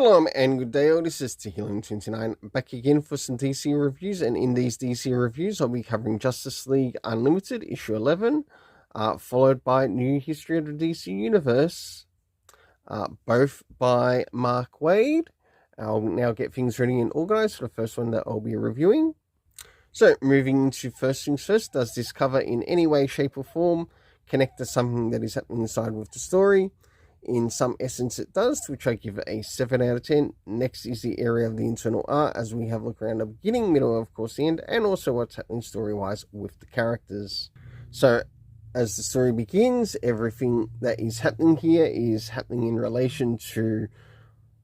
Shalom and good day all, this is Tehillim29 back again for some DC reviews, and in these DC reviews I'll be covering Justice League Unlimited issue 11, followed by New History of the DC Universe, both by Mark Waid. I'll now get things ready and organized for the first one that I'll be reviewing. So moving into first things first, does this cover in any way, shape or form connect to something that is happening inside with the story? In some essence it does, to which I give it a 7 out of 10. Next is the area of the internal art, as we have a look around the beginning, middle, of course the end, and also what's happening story-wise with the characters. So as the story begins, everything that is happening here is happening in relation to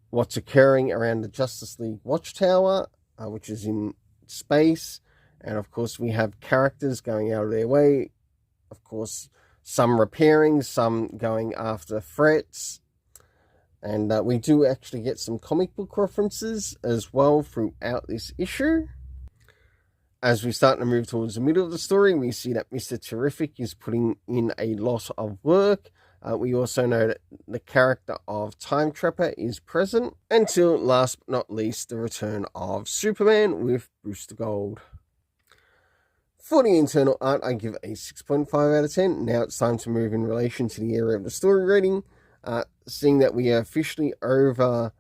what's occurring around the Justice League Watchtower, which is in space, and of course we have characters going out of their way, of course some repairing, some going after threats, and we do actually get some comic book references as well throughout this issue. As we start to move towards the middle of the story, we see that Mr. Terrific is putting in a lot of work. We also know that the character of Time Trapper is present, until last but not least the return of Superman with Booster Gold. For the internal art, I give it a 6.5 out of 10. Now it's time to move in relation to the area of the story rating. Seeing that we are officially over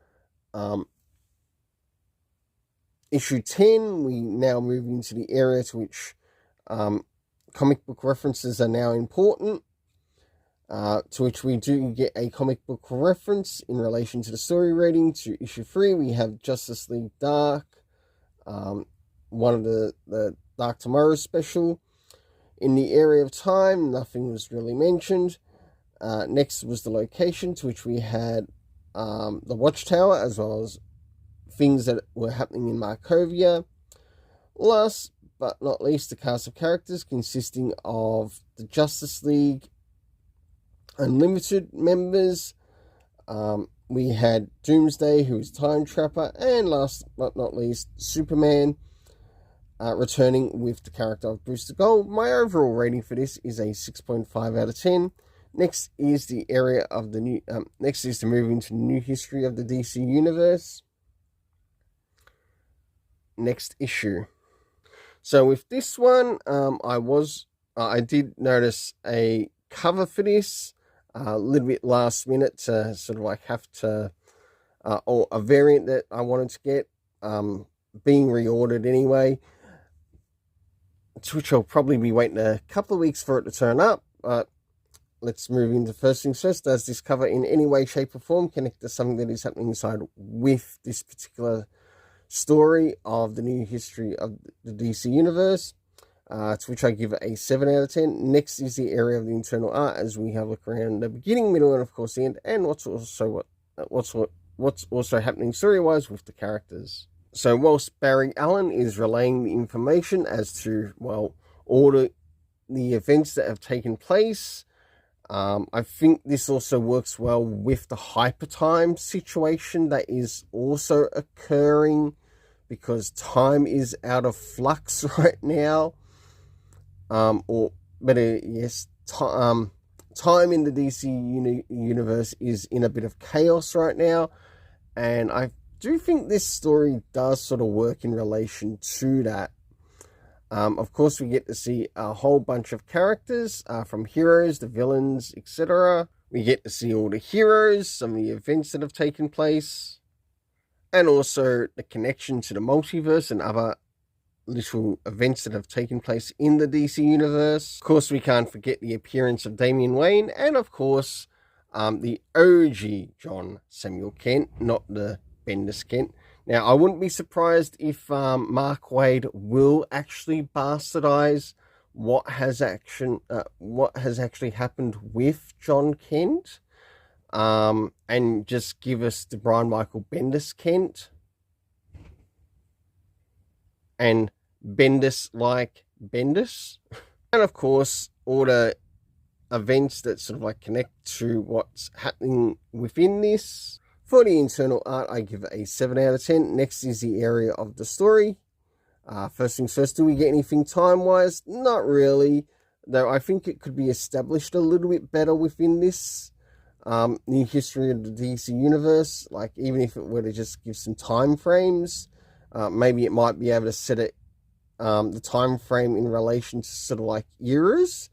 issue 10, we now move into the area to which comic book references are now important. To which we do get a comic book reference in relation to the story rating. To issue 3, we have Justice League Dark, one of the Dark Tomorrow special. In the area of time, nothing was really mentioned. Next was the location, to which we had the Watchtower, as well as things that were happening in Markovia. Last but not least, the cast of characters consisting of the Justice League Unlimited members. We had Doomsday, who is Time Trapper, and last but not least, Superman, returning with the character of Booster Gold. My overall rating for this is a 6.5 out of 10. Next is the area of the new. Next is to move into the new history of the DC Universe. Next issue. So with this one, I did notice a cover for this. A little bit last minute to sort of like have to, or a variant that I wanted to get, being reordered anyway, to which I'll probably be waiting a couple of weeks for it to turn up. But let's move into first things first. Does this cover in any way, shape or form connect to something that is happening inside with this particular story of the new history of the DC Universe? To which I give it a 7 out of 10. Next is the area of the internal art, as we have a look around the beginning, middle, and of course the end, and what's also happening story-wise with the characters. So whilst Barry Allen is relaying the information as to, well, all the events that have taken place, I think this also works well with the hypertime situation that is also occurring, because time is out of flux right now. Time in the DC universe is in a bit of chaos right now, and I do think this story does sort of work in relation to that. Of course, we get to see a whole bunch of characters, from heroes, the villains, etc. We get to see all the heroes, some of the events that have taken place, and also the connection to the multiverse and other little events that have taken place in the DC universe. Of course, we can't forget the appearance of Damian Wayne, and of course, the OG John Samuel Kent, not the Bendis Kent. Now, I wouldn't be surprised if Mark Waid will actually bastardize what has actually happened with John Kent, and just give us the Brian Michael Bendis Kent, and Bendis like Bendis. And of course, all the events that sort of like connect to what's happening within this. For the internal art, I give it a 7 out of 10. Next is the area of the story. First things first, do we get anything time-wise? Not really, though I think it could be established a little bit better within this. New history of the DC universe. Like, even if it were to just give some time frames, maybe it might be able to set it the time frame in relation to sort of like eras.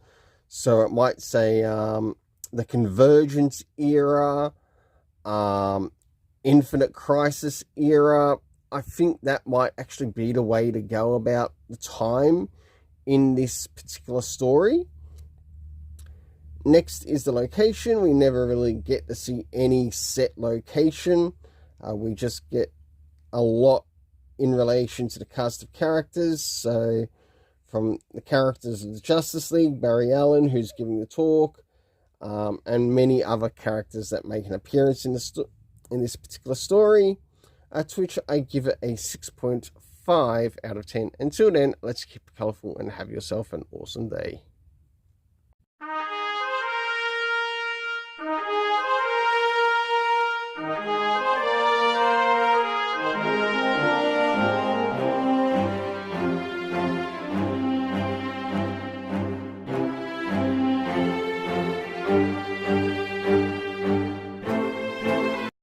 So it might say the Convergence era, Infinite Crisis era. I think that might actually be the way to go about the time in this particular story. Next is the location. We never really get to see any set location. We just get a lot in relation to the cast of characters. So from the characters of the Justice League, Barry Allen, who's giving the talk, and many other characters that make an appearance in this particular story, to which I give it a 6.5 out of 10. Until then, let's keep it colourful and have yourself an awesome day.